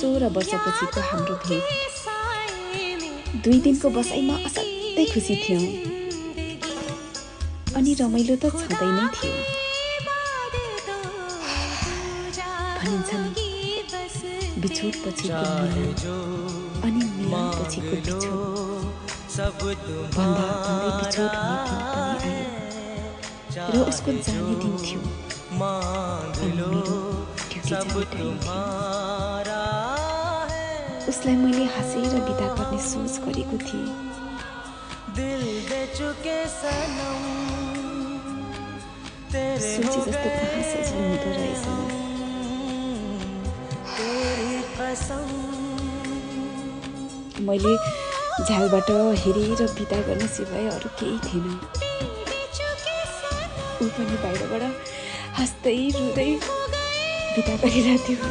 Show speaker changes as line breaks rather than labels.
16 वर्षपछिको हाम्रो भेट। 2 दिनको बसाइमा असाध्यै खुसी थियौँ अनि रमाइलो त छँदै नै थियो। भनिन्छ नि बिछोड पछिको मिलन अनि मिलन पछिको बिछोड भन्दा भन्दै बिछोड हुने दिन पनि आयो र उसको जाने दिन थियो अनि मेरो ड्युटी जाने टाइम थियो। उसलाई मैले हाँसेर बिदा गर्ने सोच गरेको थिएँ। सोचे जस्तो कहाँ सजिलो हुँदो रहेछ। मैले झ्यालबाट हेरेर बिदा गर्न सिवाय अरू केही थिएन। ऊ पनि बाहिरबाट हाँस्दै रुँदै बिदा गरिरहेको थियो।